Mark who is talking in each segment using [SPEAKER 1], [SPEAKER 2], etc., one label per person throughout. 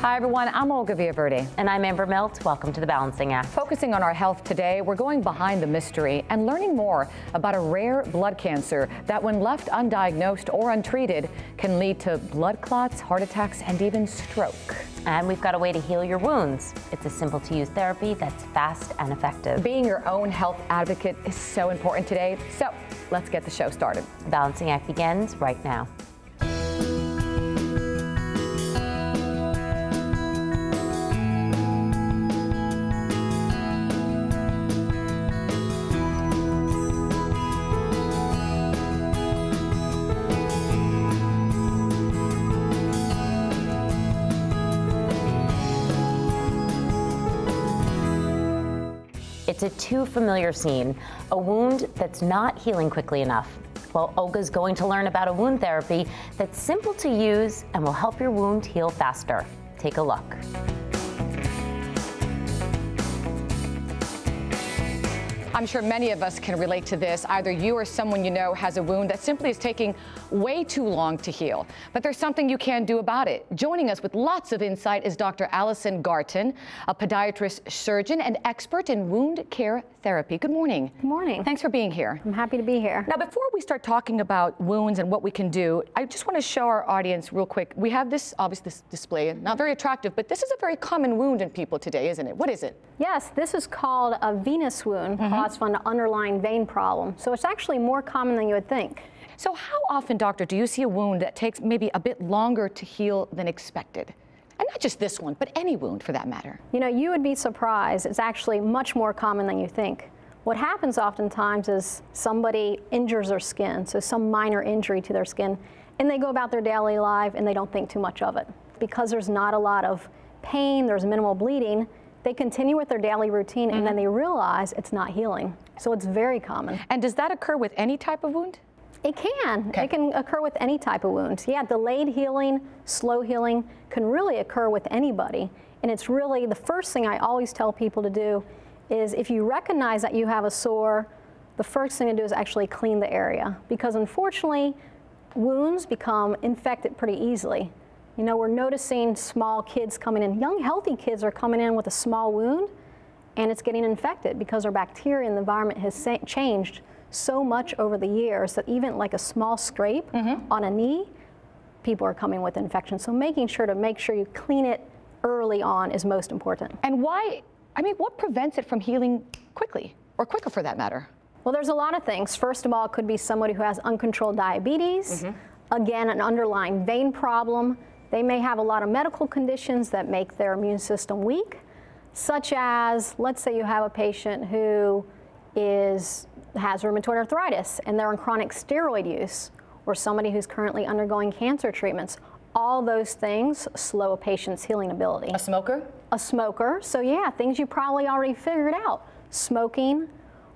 [SPEAKER 1] Hi everyone, I'm Olga Villaverde.
[SPEAKER 2] And I'm Amber Milt. Welcome to The Balancing Act.
[SPEAKER 1] Focusing on our health today, we're going behind the mystery and learning more about a rare blood cancer that, when left undiagnosed or untreated, can lead to blood clots, heart attacks, and even stroke.
[SPEAKER 2] And we've got a way to heal your wounds. It's a simple-to-use therapy that's fast and effective.
[SPEAKER 1] Being your own health advocate is so important today, so let's get the show started.
[SPEAKER 2] The Balancing Act begins right now. It's a too familiar scene, a wound that's not healing quickly enough. Well, Olga's going to learn about a wound therapy that's simple to use and will help your wound heal faster. Take a look.
[SPEAKER 1] I'm sure many of us can relate to this. Either you or someone you know has a wound that simply is taking way too long to heal. But there's something you can do about it. Joining us with lots of insight is Dr. Allison Garton, a podiatrist surgeon and expert in wound care therapy. Good morning.
[SPEAKER 3] Good morning.
[SPEAKER 1] Thanks for being here.
[SPEAKER 3] I'm happy to be here.
[SPEAKER 1] Now, before we start talking about wounds and what we can do, I just want to show our audience real quick. We have this, obviously, this display, not very attractive, but this is a very common wound in people today, isn't it? What is it?
[SPEAKER 3] Yes, this is called a venous wound caused from an underlying vein problem. So it's actually more common than you would think.
[SPEAKER 1] So how often, doctor, do you see a wound that takes maybe a bit longer to heal than expected? And not just this one, but any wound for that matter.
[SPEAKER 3] You know, you would be surprised. It's actually much more common than you think. What happens oftentimes is somebody injures their skin, so some minor injury to their skin, and they go about their daily life and they don't think too much of it. Because there's not a lot of pain, there's minimal bleeding, they continue with their daily routine and then they realize it's not healing. So it's very common.
[SPEAKER 1] And does that occur with any type of wound?
[SPEAKER 3] It can.
[SPEAKER 1] Okay.
[SPEAKER 3] It can occur with any type of wound. Yeah, delayed healing, slow healing can really occur with anybody. And it's really the first thing I always tell people to do is if you recognize that you have a sore, the first thing to do is actually clean the area. Because unfortunately, wounds become infected pretty easily. You know, we're noticing small kids coming in, young healthy kids are coming in with a small wound and it's getting infected because our bacteria in the environment has changed so much over the years that even like a small scrape on a knee, people are coming with infection. So making sure you clean it early on is most important.
[SPEAKER 1] And why, I mean, what prevents it from healing quickly, or quicker for that matter?
[SPEAKER 3] Well, there's a lot of things. First of all, it could be somebody who has uncontrolled diabetes, again, an underlying vein problem. They may have a lot of medical conditions that make their immune system weak, such as, let's say you have a patient who has rheumatoid arthritis and they're on chronic steroid use, or somebody who's currently undergoing cancer treatments. All those things slow a patient's healing ability.
[SPEAKER 1] A smoker?
[SPEAKER 3] A smoker. So yeah, things you probably already figured out. Smoking,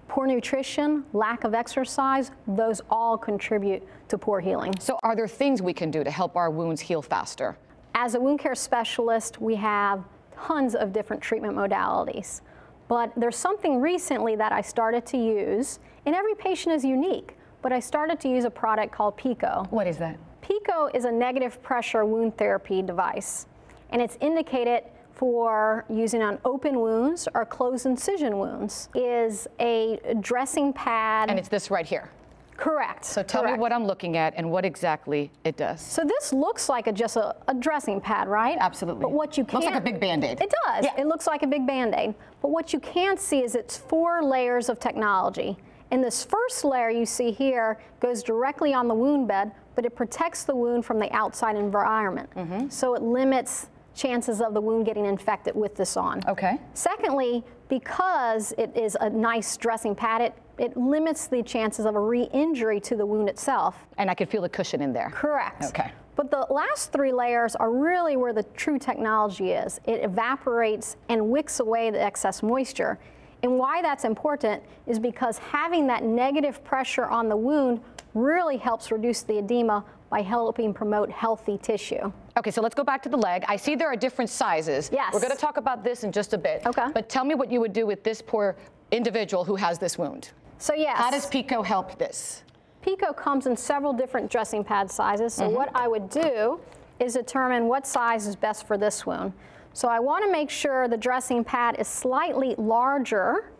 [SPEAKER 3] poor nutrition, lack of exercise, those all contribute to poor healing.
[SPEAKER 1] So are there things we can do to help our wounds heal faster?
[SPEAKER 3] As a wound care specialist, we have tons of different treatment modalities. But there's something recently that I started to use, and every patient is unique, but I started to use a product called PICO.
[SPEAKER 1] What is that?
[SPEAKER 3] PICO is a negative pressure wound therapy device, and it's indicated for using on open wounds or closed incision wounds. Is a dressing pad.
[SPEAKER 1] And it's this right here.
[SPEAKER 3] Correct.
[SPEAKER 1] So tell me what I'm looking at and what exactly it does.
[SPEAKER 3] So this looks like just a dressing pad, right?
[SPEAKER 1] Absolutely.
[SPEAKER 3] But what you can't...
[SPEAKER 1] Looks like a big Band-Aid.
[SPEAKER 3] It does.
[SPEAKER 1] Yeah.
[SPEAKER 3] It looks like a big Band-Aid. But what you can't see is it's 4 layers of technology. And this first layer you see here goes directly on the wound bed, but it protects the wound from the outside environment. So it limits chances of the wound getting infected with this on.
[SPEAKER 1] Okay.
[SPEAKER 3] Secondly, because it is a nice dressing pad, it limits the chances of a re-injury to the wound itself.
[SPEAKER 1] And I could feel the cushion in there.
[SPEAKER 3] Correct.
[SPEAKER 1] Okay.
[SPEAKER 3] But the last 3 layers are really where the true technology is. It evaporates and wicks away the excess moisture. And why that's important is because having that negative pressure on the wound really helps reduce the edema by helping promote healthy tissue.
[SPEAKER 1] Okay, so let's go back to the leg. I see there are different sizes.
[SPEAKER 3] Yes.
[SPEAKER 1] We're going to talk about this in just a bit.
[SPEAKER 3] Okay.
[SPEAKER 1] But tell me what you would do with this poor individual who has this wound.
[SPEAKER 3] So yes.
[SPEAKER 1] How does PICO help this?
[SPEAKER 3] PICO comes in several different dressing pad sizes. So what I would do is determine what size is best for this wound. So I want to make sure the dressing pad is slightly larger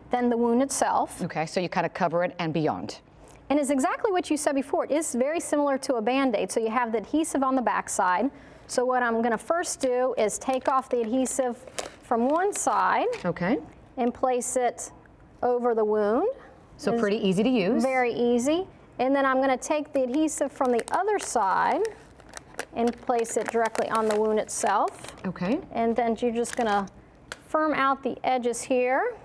[SPEAKER 3] than the wound itself.
[SPEAKER 1] Okay, so you kind of cover it and beyond.
[SPEAKER 3] And it's exactly what you said before. It is very similar to a Band-Aid. So you have the adhesive on the back side. So what I'm going to first do is take off the adhesive from one side.
[SPEAKER 1] Okay.
[SPEAKER 3] And place it over the wound.
[SPEAKER 1] So pretty easy to use.
[SPEAKER 3] Very easy. And then I'm going to take the adhesive from the other side and place it directly on the wound itself.
[SPEAKER 1] Okay.
[SPEAKER 3] And then you're just going to firm out the edges here.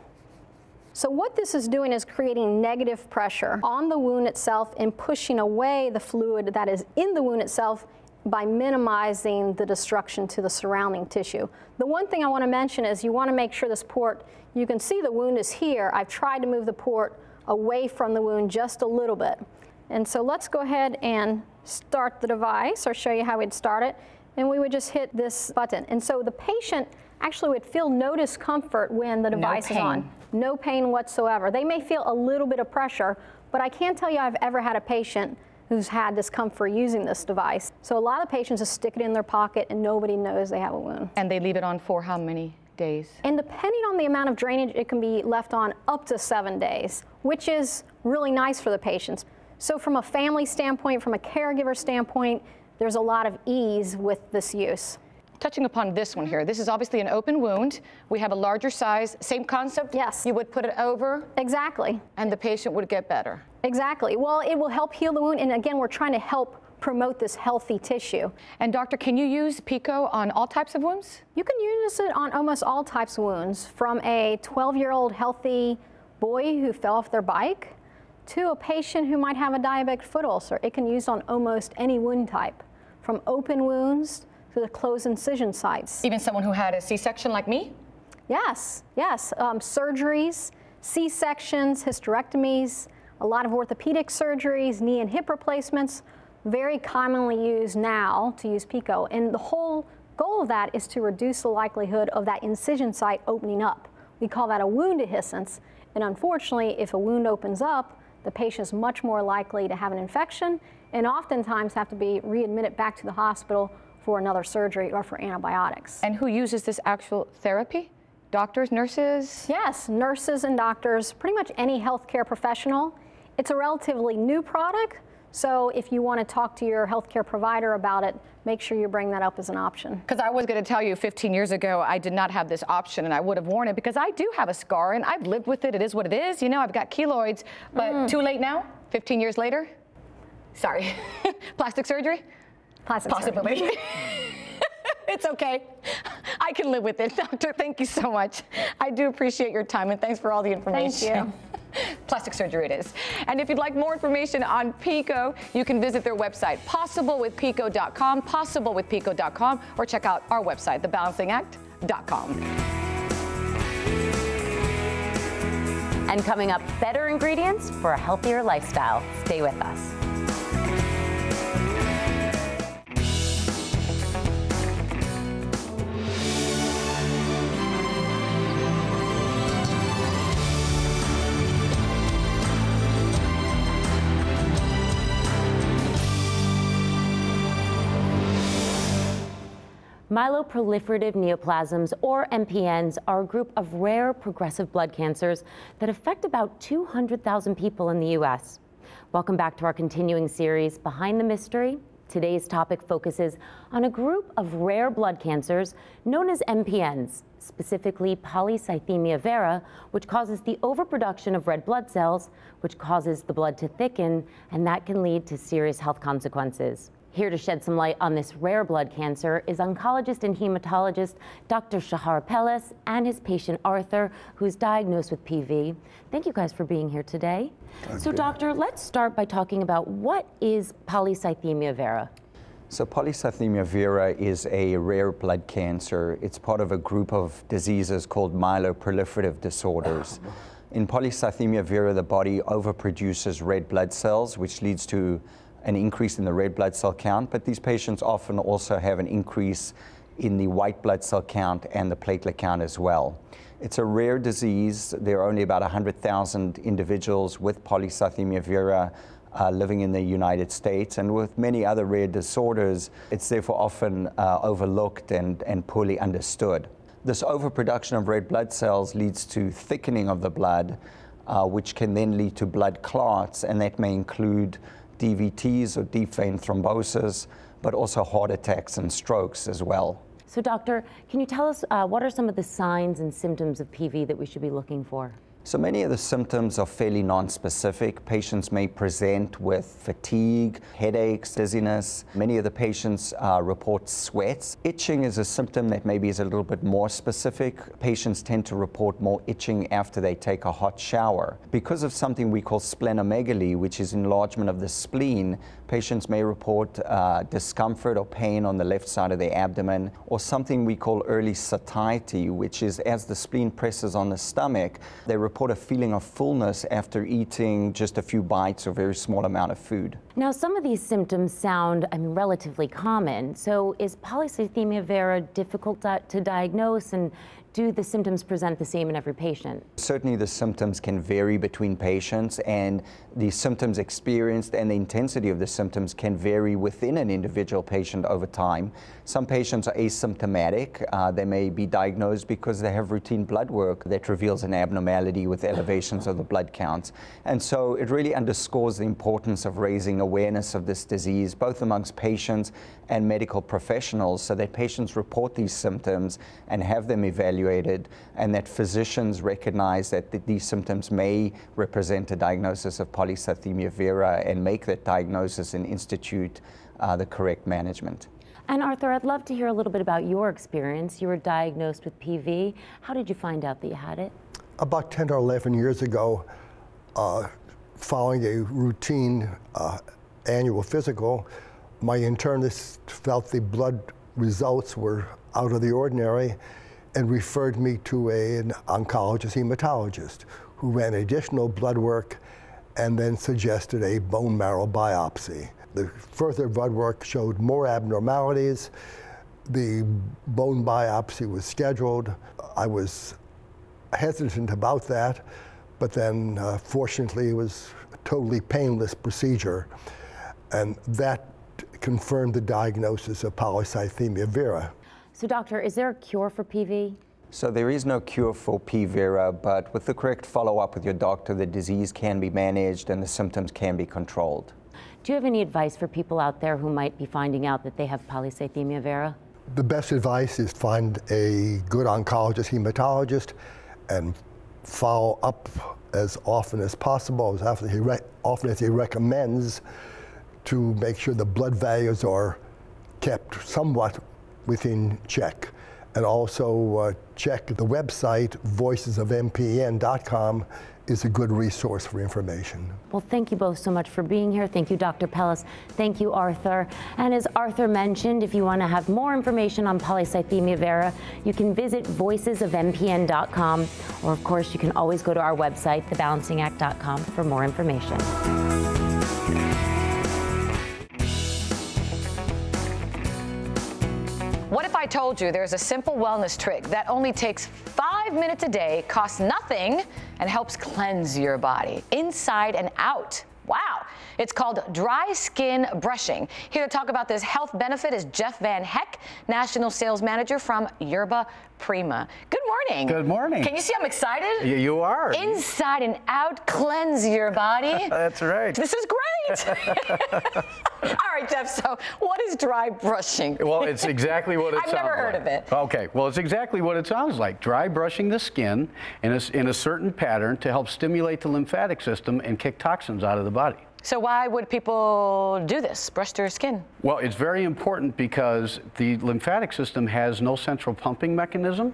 [SPEAKER 3] So what this is doing is creating negative pressure on the wound itself and pushing away the fluid that is in the wound itself by minimizing the destruction to the surrounding tissue. The one thing I want to mention is you want to make sure this port, you can see the wound is here. I've tried to move the port away from the wound just a little bit. And so let's go ahead and start the device, or show you how we'd start it. And we would just hit this button. And so the patient actually would feel no discomfort when the device is on. No pain whatsoever. They may feel a little bit of pressure, but I can't tell you I've ever had a patient who's had discomfort using this device. So a lot of patients just stick it in their pocket and nobody knows they have a wound.
[SPEAKER 1] And they leave it on for how many days?
[SPEAKER 3] And depending on the amount of drainage, it can be left on up to 7 days, which is really nice for the patients. So from a family standpoint, from a caregiver standpoint, there's a lot of ease with this use.
[SPEAKER 1] Touching upon this one here, this is obviously an open wound. We have a larger size, same concept?
[SPEAKER 3] Yes.
[SPEAKER 1] You would put it over?
[SPEAKER 3] Exactly.
[SPEAKER 1] And the patient would get better?
[SPEAKER 3] Exactly. Well, it will help heal the wound, and again, we're trying to help promote this healthy tissue.
[SPEAKER 1] And doctor, can you use PICO on all types of wounds?
[SPEAKER 3] You can use it on almost all types of wounds, from a 12-year-old healthy boy who fell off their bike to a patient who might have a diabetic foot ulcer. It can be used on almost any wound type, from open wounds to the closed incision sites.
[SPEAKER 1] Even someone who had a C-section like me?
[SPEAKER 3] Yes, yes. Surgeries, C-sections, hysterectomies, a lot of orthopedic surgeries, knee and hip replacements, very commonly used now to use PICO. And the whole goal of that is to reduce the likelihood of that incision site opening up. We call that a wound dehiscence. And unfortunately, if a wound opens up, the patient is much more likely to have an infection and oftentimes have to be readmitted back to the hospital for another surgery or for antibiotics.
[SPEAKER 1] And who uses this actual therapy? Doctors, nurses?
[SPEAKER 3] Yes, nurses and doctors, pretty much any healthcare professional. It's a relatively new product, so if you want to talk to your healthcare provider about it, make sure you bring that up as an option.
[SPEAKER 1] Because I was going to tell you 15 years ago, I did not have this option, and I would have worn it because I do have a scar, and I've lived with it. It is what it is. You know, I've got keloids, but too late now, 15 years later? Sorry. Plastic surgery?
[SPEAKER 3] Plastic
[SPEAKER 1] Possibly.
[SPEAKER 3] surgery.
[SPEAKER 1] It's okay. I can live with it. Doctor, thank you so much. I do appreciate your time, and thanks for all the information.
[SPEAKER 3] Thank you.
[SPEAKER 1] Plastic surgery it is. And if you'd like more information on PICO, you can visit their website, possiblewithpico.com, possiblewithpico.com, or check out our website, thebalancingact.com.
[SPEAKER 2] And coming up, better ingredients for a healthier lifestyle. Stay with us. Myeloproliferative neoplasms, or MPNs, are a group of rare progressive blood cancers that affect about 200,000 people in the U.S. Welcome back to our continuing series, Behind the Mystery. Today's topic focuses on a group of rare blood cancers known as MPNs, specifically polycythemia vera, which causes the overproduction of red blood cells, which causes the blood to thicken, and that can lead to serious health consequences. Here to shed some light on this rare blood cancer is oncologist and hematologist Dr. Shahar Pelez and his patient Arthur, who's diagnosed with PV. Thank you guys for being here today. So doctor, let's start by talking about what is polycythemia vera.
[SPEAKER 4] So polycythemia vera is a rare blood cancer. It's part of a group of diseases called myeloproliferative disorders. In polycythemia vera, the body overproduces red blood cells, which leads to an increase in the red blood cell count, but these patients often also have an increase in the white blood cell count and the platelet count as well. It's a rare disease. There are only about 100,000 individuals with polycythemia vera living in the United States. And with many other rare disorders, it's therefore often overlooked and poorly understood. This overproduction of red blood cells leads to thickening of the blood, which can then lead to blood clots, and that may include DVTs or deep vein thrombosis, but also heart attacks and strokes as well.
[SPEAKER 2] So doctor, can you tell us what are some of the signs and symptoms of PV that we should be looking for?
[SPEAKER 4] So many of the symptoms are fairly non-specific. Patients may present with fatigue, headaches, dizziness. Many of the patients report sweats. Itching is a symptom that maybe is a little bit more specific. Patients tend to report more itching after they take a hot shower. Because of something we call splenomegaly, which is enlargement of the spleen, patients may report discomfort or pain on the left side of their abdomen, or something we call early satiety, which is as the spleen presses on the stomach, they report a feeling of fullness after eating just a few bites or a very small amount of food.
[SPEAKER 2] Now, some of these symptoms sound, relatively common. So is polycythemia vera difficult to diagnose, and do the symptoms present the same in every patient?
[SPEAKER 4] Certainly the symptoms can vary between patients, and the symptoms experienced and the intensity of the symptoms can vary within an individual patient over time. Some patients are asymptomatic. They may be diagnosed because they have routine blood work that reveals an abnormality with elevations of the blood counts. And so it really underscores the importance of raising awareness of this disease, both amongst patients and medical professionals, so that patients report these symptoms and have them evaluated, and that physicians recognize that these symptoms may represent a diagnosis of polycythemia vera and make that diagnosis and institute the correct management.
[SPEAKER 2] And Arthur, I'd love to hear a little bit about your experience. You were diagnosed with PV. How did you find out that you had it?
[SPEAKER 5] About 10 or 11 years ago, following a routine annual physical, my internist felt the blood results were out of the ordinary and referred me to an oncologist hematologist who ran additional blood work and then suggested a bone marrow biopsy. The further blood work showed more abnormalities. The bone biopsy was scheduled. I was hesitant about that, but then fortunately it was a totally painless procedure, and that confirmed the diagnosis of polycythemia vera.
[SPEAKER 2] So doctor, is there a cure for PV?
[SPEAKER 4] So there is no cure for P. vera, but with the correct follow-up with your doctor, the disease can be managed and the symptoms can be controlled.
[SPEAKER 2] Do you have any advice for people out there who might be finding out that they have polycythemia vera?
[SPEAKER 5] The best advice is find a good oncologist hematologist and follow up as often as possible, as often as he recommends, to make sure the blood values are kept somewhat within check. And also check the website, voicesofmpn.com is a good resource for information.
[SPEAKER 2] Well, thank you both so much for being here. Thank you, Dr. Pellis. Thank you, Arthur. And as Arthur mentioned, if you want to have more information on polycythemia vera, you can visit voicesofmpn.com, or of course, you can always go to our website, thebalancingact.com, for more information.
[SPEAKER 1] What if I told you there's a simple wellness trick that only takes 5 minutes a day, costs nothing, and helps cleanse your body inside and out? Wow. It's called dry skin brushing. Here to talk about this health benefit is Jeff Van Heck, National Sales Manager from Yerba Prima. Good morning.
[SPEAKER 6] Good morning.
[SPEAKER 1] Can you see I'm excited?
[SPEAKER 6] You are.
[SPEAKER 1] Inside and out, cleanse your body.
[SPEAKER 6] That's right.
[SPEAKER 1] This is great. All right, Jeff, so what is dry brushing?
[SPEAKER 6] Well, it's exactly what it sounds like.
[SPEAKER 1] I've never heard of it.
[SPEAKER 6] Okay, well, it's exactly what it sounds like. Dry brushing the skin in a certain pattern to help stimulate the lymphatic system and kick toxins out of the body.
[SPEAKER 1] So why would people do this, brush their skin?
[SPEAKER 6] Well, it's very important because the lymphatic system has no central pumping mechanism,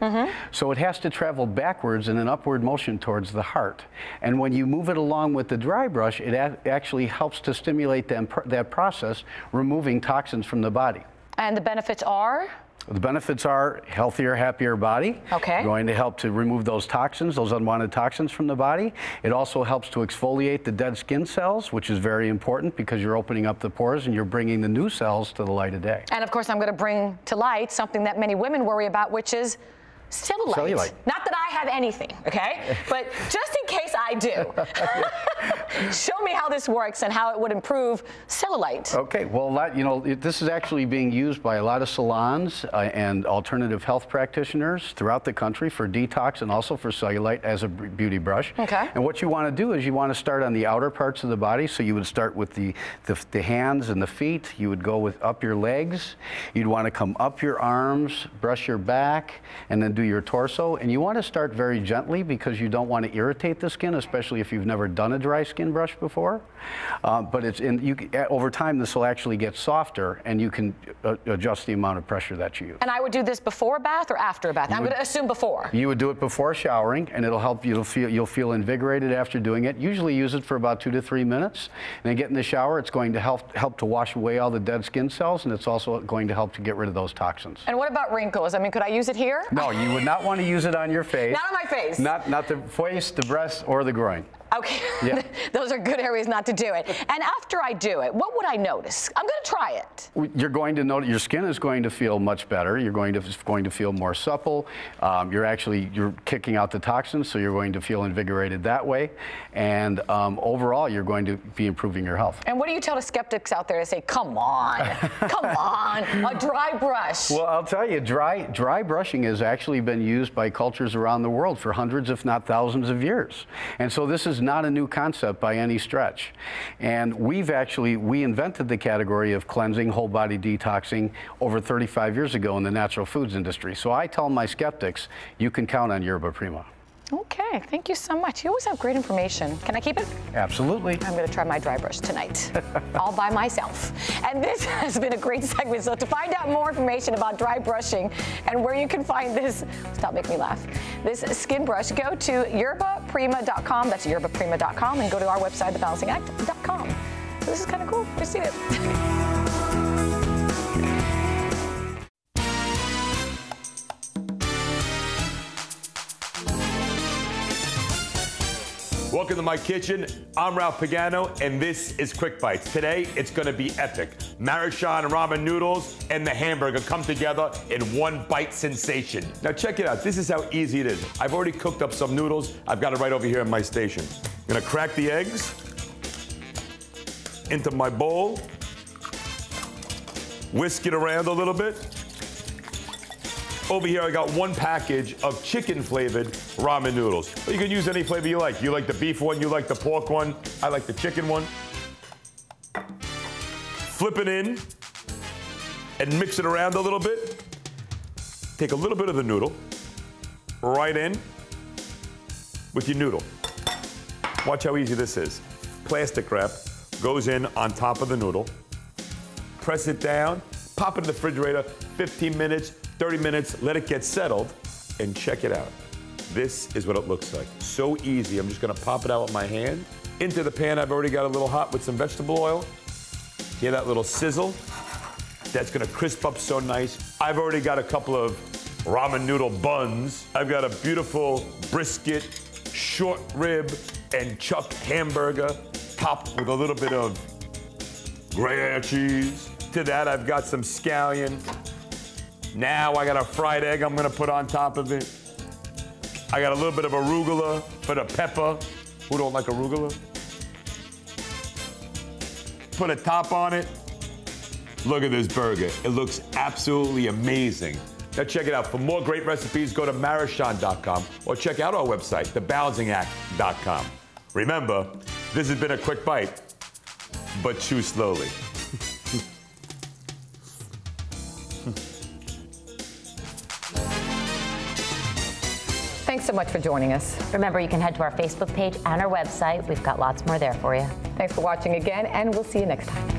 [SPEAKER 6] so it has to travel backwards in an upward motion towards the heart. And when you move it along with the dry brush, it actually helps to stimulate that process, removing toxins from the body.
[SPEAKER 1] And the benefits are?
[SPEAKER 6] The benefits are healthier, happier body.
[SPEAKER 1] Okay.
[SPEAKER 6] Going to help to remove those toxins, those unwanted toxins from the body. It also helps to exfoliate the dead skin cells, which is very important because you're opening up the pores and you're bringing the new cells to the light of day.
[SPEAKER 1] And of course, I'm going to bring to light something that many women worry about, which is Cellulite.
[SPEAKER 6] Cellulite.
[SPEAKER 1] Not that I have anything, okay? But just in case I do, show me how this works and how it would improve cellulite.
[SPEAKER 6] Okay, well, this is actually being used by a lot of salons and alternative health practitioners throughout the country for detox and also for cellulite as a beauty brush.
[SPEAKER 1] Okay.
[SPEAKER 6] And what you want to do is you want to start on the outer parts of the body. So you would start with the hands and the feet. You would go up your legs. You'd want to come up your arms, brush your back, and then do your torso. And you want to start very gently because you don't want to irritate the skin, especially if you've never done a dry skin brush before. But over time, this will actually get softer, and you can adjust the amount of pressure that you use.
[SPEAKER 1] And I would do this before a bath or after a bath? I'm going to assume before.
[SPEAKER 6] You would do it before showering, and it'll help. You'll feel invigorated after doing it. Usually use it for about 2 to 3 minutes, and then get in the shower. It's going to help to wash away all the dead skin cells, and it's also going to help to get rid of those toxins.
[SPEAKER 1] And what about wrinkles? I mean, could I use it here?
[SPEAKER 6] No, you would not want to use it on your face.
[SPEAKER 1] Not on my face.
[SPEAKER 6] Not the face, the breast, or the groin.
[SPEAKER 1] Okay,
[SPEAKER 6] Yeah.
[SPEAKER 1] Those are good areas not to do it. And after I do it, what would I notice? I'm going to try it.
[SPEAKER 6] You're going to notice your skin is going to feel much better. You're going to feel more supple. You're kicking out the toxins, so you're going to feel invigorated that way. And overall, you're going to be improving your health.
[SPEAKER 1] And what do you tell the skeptics out there to say, come on, come on, a dry brush?
[SPEAKER 6] Well, I'll tell you, dry brushing has actually been used by cultures around the world for hundreds, if not thousands of years. And so this is not a new concept by any stretch. And we invented the category of cleansing, whole body detoxing over 35 years ago in the natural foods industry. So I tell my skeptics, you can count on Yerba Prima.
[SPEAKER 1] Okay, thank you so much. You always have great information. Can I keep it?
[SPEAKER 6] Absolutely.
[SPEAKER 1] I'm going to try my dry brush tonight, all by myself. And this has been a great segment. So to find out more information about dry brushing and where you can find this, stop making me laugh, this skin brush, go to yerbaprima.com. That's yerbaprima.com, and go to our website, thebalancingact.com. So this is kind of cool. We've seen it.
[SPEAKER 7] Welcome to my kitchen. I'm Ralph Pagano, and this is Quick Bites. Today, it's going to be epic. Maruchan ramen noodles and the hamburger come together in one bite sensation. Now check it out. This is how easy it is. I've already cooked up some noodles. I've got it right over here in my station. I'm going to crack the eggs into my bowl. Whisk it around a little bit. Over here, I got one package of chicken-flavored ramen noodles. But you can use any flavor you like. You like the beef one, you like the pork one. I like the chicken one. Flip it in and mix it around a little bit. Take a little bit of the noodle right in with your noodle. Watch how easy this is. Plastic wrap goes in on top of the noodle. Press it down, pop it in the refrigerator, 15 minutes, 30 minutes, let it get settled, and check it out. This is what it looks like. So easy. I'm just gonna pop it out with my hand. Into the pan, I've already got a little hot with some vegetable oil. Hear that little sizzle? That's gonna crisp up so nice. I've already got a couple of ramen noodle buns. I've got a beautiful brisket, short rib, and chuck hamburger, topped with a little bit of Gruyere cheese. To that, I've got some scallion. Now I got a fried egg I'm gonna put on top of it. I got a little bit of arugula for the pepper. Who don't like arugula? Put a top on it. Look at this burger. It looks absolutely amazing. Now check it out. For more great recipes, go to maruchan.com or check out our website, thebalancingact.com. Remember, this has been a quick bite, but chew slowly.
[SPEAKER 1] Thanks so much for joining us.
[SPEAKER 2] Remember, you can head to our Facebook page and our website. We've got lots more there for you.
[SPEAKER 1] Thanks for watching again, and we'll see you next time.